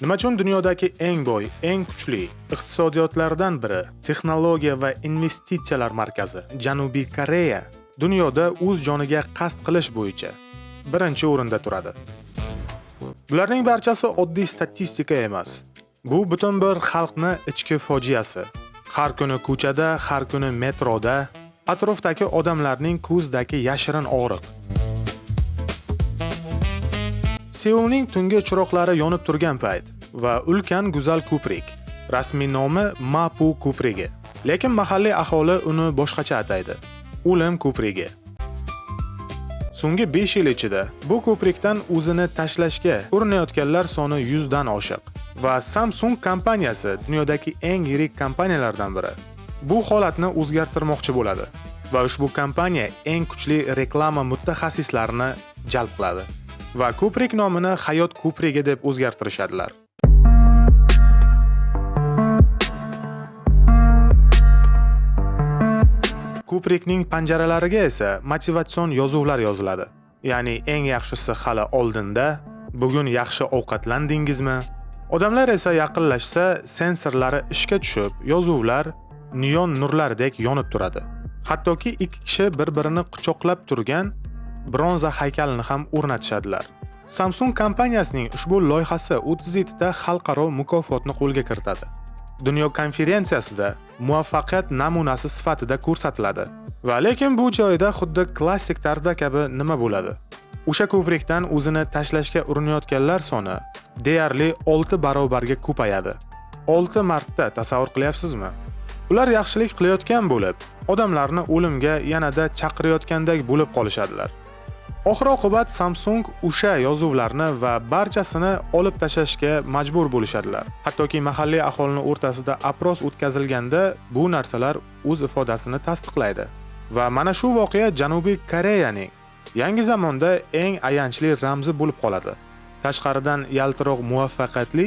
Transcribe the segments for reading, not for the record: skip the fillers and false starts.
Nima uchun dunyodagi eng boy, eng kuchli iqtisodiyotlardan biri, texnologiya va investitsiyalar markazi Janubiy Koreya dunyoda o'z joniga qasd qilish bo'yicha birinchi o'rinda turadi? Bularning barchasi oddiy statistika emas. Bu butun bir xalqni ichki fojiasi. Har kuni ko'chada, har kuni metroda atrofdagi odamlarning ko'zidagi yashirin og'riq. Seulning tungi chiroqlari yonib turgan payt va ulkan go'zal ko'prik. Rasmiy nomi Mapu ko'prigi, lekin mahalliy aholi uni boshqacha ataydi. O'lim ko'prigi. So'nggi 5 yil ichida bu ko'prikdan o'zini tashlashga urinayotganlar soni 100 dan oshiq va Samsung kompaniyasi dunyodagi eng yirik kompaniyalardan biri. Bu holatni o'zgartirmoqchi bo'ladi va ushbu kompaniya eng kuchli reklama mutaxassislarini jalb qiladi va ko'prik nomini Hayot ko'prigi deb o'zgartirishadilar. Ko'prikning panjaralariga esa motivatsion yozuvlar yoziladi. Ya'ni eng yaxshisi hali oldinda, bugun yaxshi ovqatlandingizmi? Odamlar esa yaqinlashsa, sensorlari ishga tushib, yozuvlar neon nurlardek yonib turadi. Hattoki ikki kishi bir-birini quchoqlab turgan bronza haykalini ham o'rnatishadilar. Samsung kompaniyasining ushbu loyihasi 37 ta xalqaro mukofotni qo'lga kiritadi. Dunyo konferensiyasida muvaffaqiyat namunasi sifatida ko'rsatiladi. Va lekin bu joyda xuddi klassik tarzda kabi nima bo'ladi? O'sha ko'prikdan o'zini tashlashga urinayotganlar soni deyarli 6 barobarga ko'payadi. 6 marta, tasavvur qilyapsizmi? Ular yaxshilik qilayotgan bo'lib, odamlarni o'limga yanada chaqirayotgandek bo'lib qolishadilar. Oxir-oqibat Samsung o'sha yozuvlarni va barchasini olib tashlashga majbur bo'lishadilar. Hattoki mahalliy aholining o'rtasida apros o'tkazilganda bu narsalar o'z ifodasini tasdiqlaydi. Va mana shu voqea Janubiy Koreyaning yangi zamonda eng ayanchli ramzi bo'lib qoladi. Tashqaridan yaltiroq muvaffaqiyatli,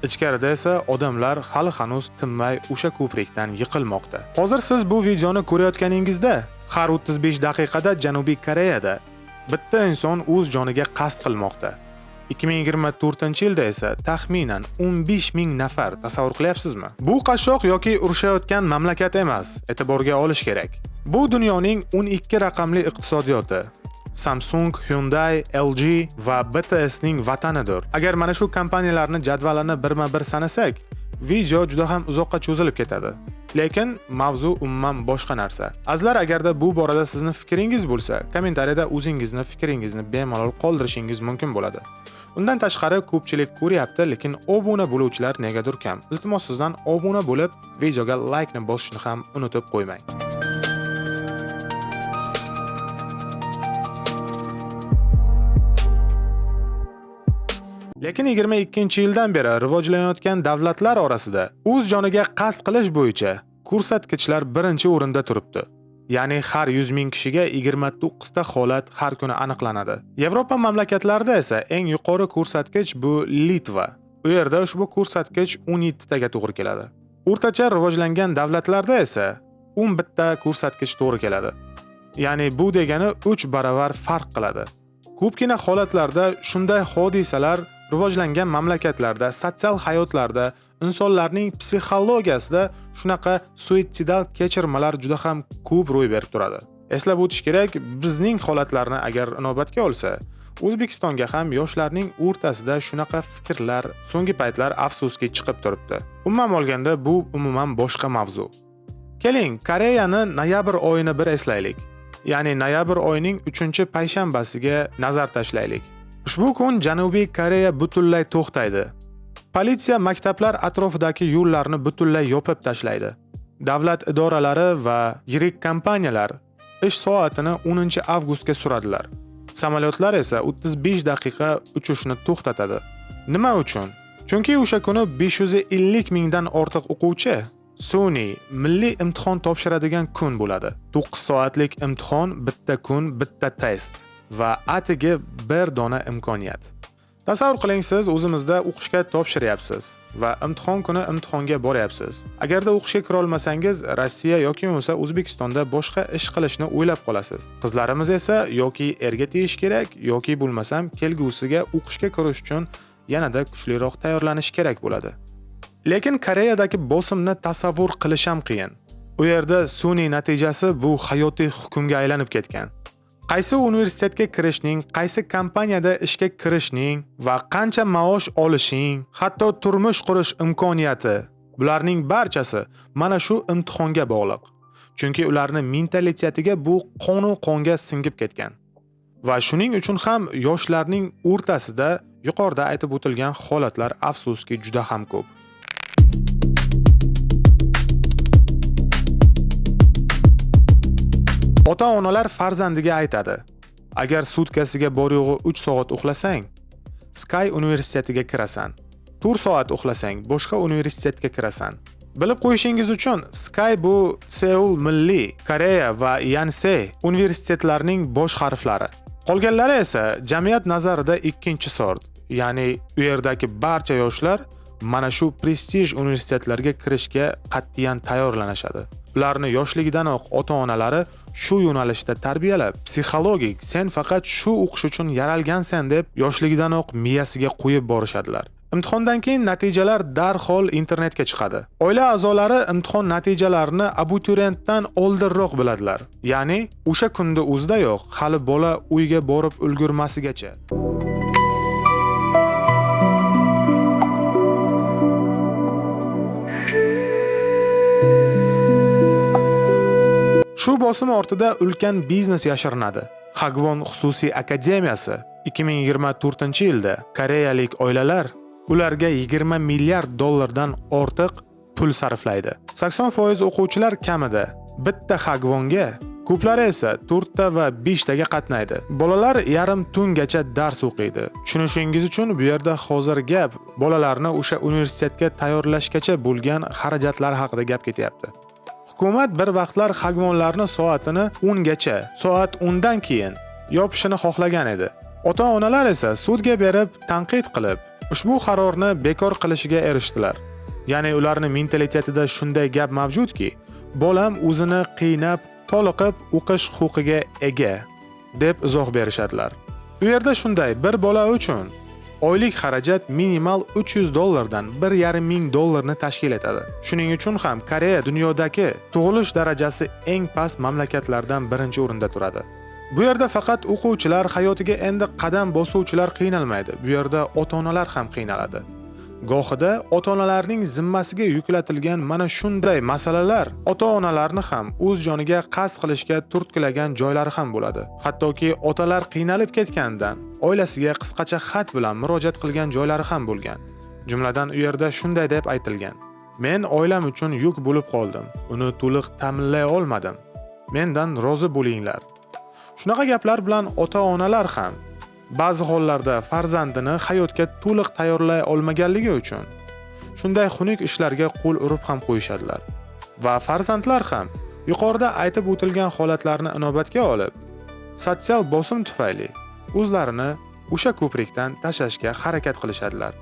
ichkarida esa odamlar hali hanuz tinmay o'sha ko'prikdan yiqilmoqda. Hozir siz bu videoni ko'rayotganingizda har 35 daqiqada Janubiy Koreyada bitta inson o'z joniga qasd qilmoqda. 2024-yilda esa taxminan 15,000 nafar, tasavvur qilyapsizmi? Bu qashshoq yoki urushayotgan mamlakat emas, e'tiborga olish kerak. Bu dunyoning 12 raqamli iqtisodiyoti. Samsung, Hyundai, LG va BTS ning vatanidir. Agar mana shu kompaniyalarning jadvalini birma-bir sanasak, video juda ham uzoqqa cho'zilib ketadi. Lekin mavzu umuman boshqa narsa. Azizlar, agarda bu borada sizni fikringiz bo'lsa, kommentariyada o'zingizni fikringizni bemalol qoldirishingiz mumkin bo'ladi. Undan tashqari ko'pchilik ko'ryapti, lekin obuna bo'luvchilar negadir kam. Iltimos sizdan obuna bo'lib, videoga like ni bosishni ham unutib qo'ymang. Lekin 22-yildan beri rivojlanayotgan davlatlar orasida o'z joniga qasd qilish bo'yicha ko'rsatkichlar birinchi o'rinda turibdi. Ya'ni har 100 ming kishiga 29 ta holat har kuni aniqlanadi. Yevropa mamlakatlarida esa eng yuqori ko'rsatkich bu Litva. U yerda ushbu ko'rsatkich 17 taga to'g'ri keladi. O'rtacha rivojlangan davlatlarda esa 11 ta ko'rsatkich to'g'ri keladi. Ya'ni bu degani 3 baravar farq qiladi. Ko'pgina holatlarda shunday hodisalar rivojlangan mamlakatlarda, sotsial hayotlarda, insonlarning psixologiyasida shunaqa suitsidal kechirmalar juda ham ko'p ro'y berib turadi. Eslab o'tish kerak, bizning holatlarni agar inobatga olsa, O'zbekistonga ham yoshlarning o'rtasida shunaqa fikrlar so'nggi paytlar afsuski chiqib turibdi. Umuman olganda bu umuman boshqa mavzu. Keling, Koreyani noyabr oyini bir eslaylik. Ya'ni noyabr oyining 3-payshanbasiga nazar tashlaylik. Ushbu kun Janubiy Koreya butunlay to'xtaydi. Politsiya maktablar atrofidagi yo'llarni butunlay yopib tashlaydi. Davlat idoralari va yirik kompaniyalar ish soatini 10-avgustga suradilar. Samolyotlar esa 35 daqiqa uchishni to'xtatadi. Nima uchun? Chunki o'sha kuni 550 mingdan ortiq o'quvchi sun'iy milliy imtihon topshiradigan kun bo'ladi. 9 soatlik imtihon, bitta kun, bitta test va atigi bir dona imkoniyat. Tasavvur qiling, siz o'zimizda o'qishga topshiryapsiz va imtihon kuni imtihonga boryapsiz. Agarda o'qishga kira olmasangiz, Rossiya yoki bo'lmasa O'zbekistonda boshqa ish qilishni o'ylab qolasiz. Qizlarimiz esa yoki erga tegish kerak yoki bo'lmasam kelgusiga o'qishga kirish uchun yanada kuchliroq tayyorlanish kerak bo'ladi. Lekin Koreyadagi bosimni tasavvur qilish ham qiyin. U yerda sun'iy natijasi bu hayotiy hukmga aylanib ketgan. Qaysi universitetga kirishning, qaysi kompaniyada ishga kirishning va qancha maosh olishing, hatto turmush qurish imkoniyati, bularning barchasi mana shu imtihonga bog'liq. Chunki ularning mentalitetiga bu qon-qonga singib ketgan. Va shuning uchun ham yoshlarning o'rtasida yuqorida aytib o'tilgan holatlar afsuski juda ham ko'p. Ota-onalar farzandiga aytadi: agar sutkasiga bor-yo'g'i 3 soat uxlasang, Sky universitetiga kirasan. 4 soat uxlasang, boshqa universitetga kirasan. Bilib qo'yishingiz uchun, Sky bu Seul Milliy, Koreya va Yonsei universitetlarining bosh harflari. Qolganlari esa jamiyat nazarida ikkinchi sort. Ya'ni u yerdagi barcha yoshlar mana shu prestij universitetlarga kirishga qat'iyan tayyorlanishadi. Ularni yoshligidanoq ota-onalari shu yo'nalishda tarbiyalab, psixologik sen faqat shu o'qish uchun yaralgansan deb yoshligidanoq miyasiga qo'yib borishadilar. Imtihondan keyin natijalar darhol internetga chiqadi. Oila a'zolari imtihon natijalarini abituriyentdan oldinroq biladilar. Ya'ni o'sha kunda o'zidayoq hali bola uyga borib ulgurmasigacha. Shu bosim ortida ulkan biznes yashirinadi. Hagwon xususiy akademiyasi 2024-yilda koreyalik oilalar ularga 20 milliard dollardan ortiq pul sarflaydi. 80% o'quvchilar kamida bitta Hagwonga, ko'plari esa 4 ta va 5 taga qatnaydi. Bolalar yarim tungacha dars o'qiydi. Tushunishingiz uchun bu yerda hozir gap bolalarni o'sha universitetga tayyorlashgacha bo'lgan xarajatlar haqida gap ketyapti. Hukumat bir vaqtlar Hagwonlarni soatini 10 gacha, soat 10 dan keyin yopishini xohlagan edi. Ota-onalar esa sudga berib, tanqid qilib, ushbu qarorni bekor qilishiga erishdilar. Ya'ni ularning mentalitetida shunday gap mavjudki, bolam o'zini qiynab, toliqib o'qish huquqiga ega deb izoh berishadilar. Bu yerda shunday bir bola uchun oylik xarajat minimal 300 dollardan 1,5 ming dollarni tashkil etadi. Shuning uchun ham Koreya dunyodagi tug'ilish darajasi eng past mamlakatlardan birinchi o'rinda turadi. Bu yerda faqat o'quvchilar hayotiga endi qadam bosuvchilar qiynalmaydi. Bu yerda ota-onalar ham qiynaladi. Gohida ota-onalarning zimmasiga yuklatilgan mana shunday masalalar ota-onalarni ham o'z joniga qasd qilishga turtkilagan joylari ham bo'ladi. Hattoki otalar qiynalib ketgandan oilasiga qisqacha xat bilan murojaat qilgan joylari ham bo'lgan. Jumladan u yerda shunday deb aytilgan: "Men oilam uchun yuk bo'lib qoldim. Uni to'liq ta'minlay olmadim. Mendan rozi bo'linglar." Shunaqa gaplar bilan ota-onalar ham ba'zi hollarda farzandini hayotga to'liq tayyorlay olmaganligi uchun shunday xunuk ishlarga qo'l urib ham qo'yishadilar. Va farzandlar ham yuqorida aytib o'tilgan holatlarni inobatga olib, sotsial bosim tufayli o'zlarini o'sha ko'prikdan tashlashga harakat qilishadilar.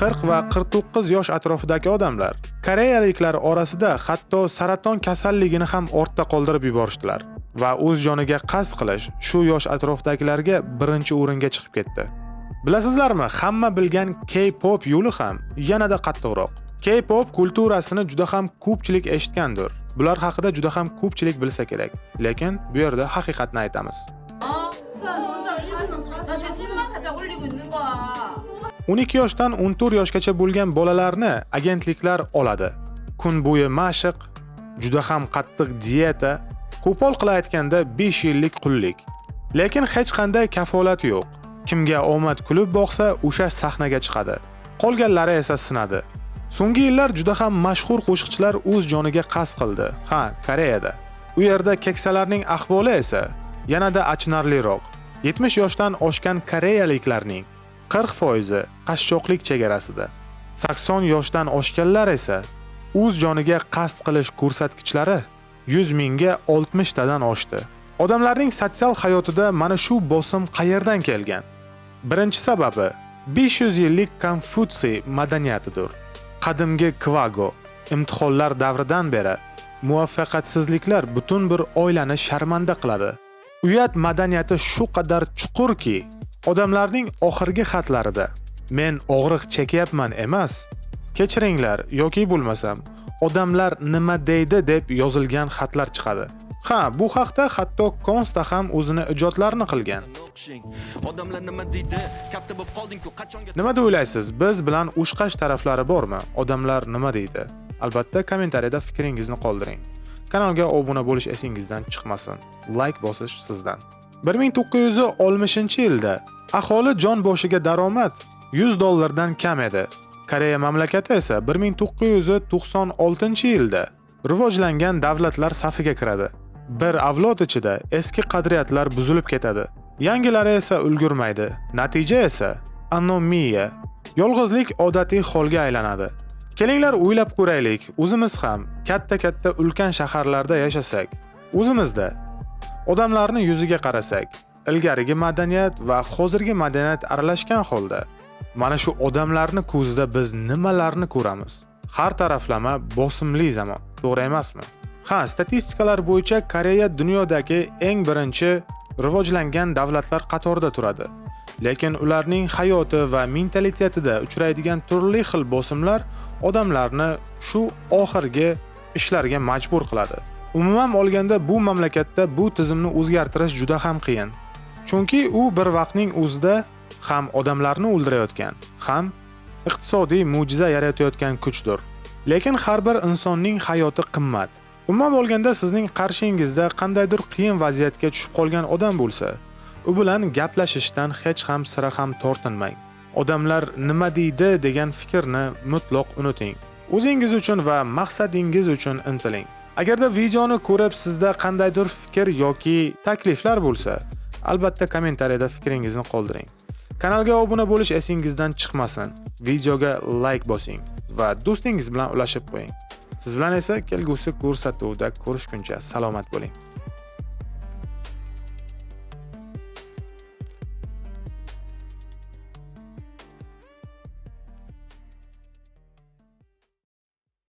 Va 49 yosh atrofidagi odamlar koreyaliklar orasida hatto saraton kasalligini ham ortda qoldirib yuborishdilar va o'z joniga qasd qilish shu yosh atrofdagilarga birinchi o'ringa chiqib ketdi. Bilasizlarmi, hamma bilgan K-pop yo'li ham yanada qattiqroq. K-pop kulturasini juda ham ko'pchilik eshitgandir. Bular haqida juda ham ko'pchilik bilsa kerak, lekin bu yerda haqiqatni aytamiz. 12 yoshdan 14 yoshgacha bo'lgan bolalarni agentliklar oladi. Kun bo'yi mashq, juda ham qattiq dieta, qo'pol qilib aytganda 5 yillik qullik. Lekin hech qanday kafolat yo'q. Kimga omad kulib boqsa, o'sha sahnaga chiqadi. Qolganlari esa sinadi. So'nggi yillar juda ham mashhur qo'shiqchilar o'z joniga qasd qildi. Ha, Koreyada. U yerda keksalarning ahvoli esa yanada achinarliroq. 70 yoshdan oshgan koreyaliklarning 40% qashshoqlik chegarasida. 80 yoshdan oshganlar esa o'z joniga qasd qilish ko'rsatkichlari 100 mingga 60 tadan oshdi. Odamlarning sotsial hayotida mana shu bosim qayerdan kelgan? Birinchi sababi 500 yillik Konfutsiy madaniyatidir. Qadimgi Kvago imtihonlar davridan beri muvaffaqiyatsizliklar butun bir oilani sharmanda qiladi. Uyat madaniyati shu qadar chuqurki, odamlarning oxirgi xatlarida men og'riq chekyapman emas, kechiringlar yoki bo'lmasam odamlar nima deydi deb yozilgan xatlar chiqadi. Ha, bu haqda hatto Konsta ham o'zini ijodlarini qilgan. Nima deb o'ylaysiz? Biz bilan ushqash taraflari bormi? Odamlar nima deydi? Albatta, kommentariyada fikringizni qoldiring. Kanalga obuna bo'lish esingizdan chiqmasin. Like bosish sizdan. 1960-yilda aholi jon boshiga daromad $100 kam edi. Koreya mamlakati esa 1996-yilda rivojlangan davlatlar safiga kiradi. Bir avlod ichida eski qadriyatlar buzilib ketadi. Yangilari esa ulgurmaydi. Natija esa anomiya. Yolg'izlik odatiy holga aylanadi. Kelinglar o'ylab ko'raylik, o'zimiz ham katta ulkan shaharlarda yashasak, o'zimizda odamlarni yuziga qarasak, ilgarigi madaniyat va hozirgi madaniyat aralashgan holda, mana shu odamlarni ko'zida biz nimalarni ko'ramiz? Har taraflama bosimli zamon, to'g'ri emasmi? Ha, statistikalar bo'yicha Koreya dunyodagi eng birinchi rivojlangan davlatlar qatorida turadi. Lekin ularning hayoti va mentalitetida uchraydigan turli xil bosimlar odamlarni shu oxirgi ishlarga majbur qiladi. Umuman olganda bu mamlakatda bu tizimni o'zgartirish juda ham qiyin. Chunki u bir vaqtning o'zida ham odamlarni o'ldirayotgan, ham iqtisodiy mo'jiza yaratayotgan kuchdir. Lekin har bir insonning hayoti qimmat. Umuman olganda sizning qarshingizda qandaydir qiyin vaziyatga tushib qolgan odam bo'lsa, u bilan gaplashishdan hech ham sira ham tortinmang. Odamlar nima deydi degan fikrni mutlaq unuting. O'zingiz uchun va maqsadingiz uchun intiling. Agarda videoni ko'rib sizda qandaydir fikr yoki takliflar bo'lsa, albatta kommentariyada fikringizni qoldiring. Kanalga obuna bo'lish esingizdan chiqmasin. Videoga like bosing va do'stingiz bilan ulashib qo'ying. Siz bilan esa kelgusi ko'rsatuvda ko'rishguncha salomat bo'ling.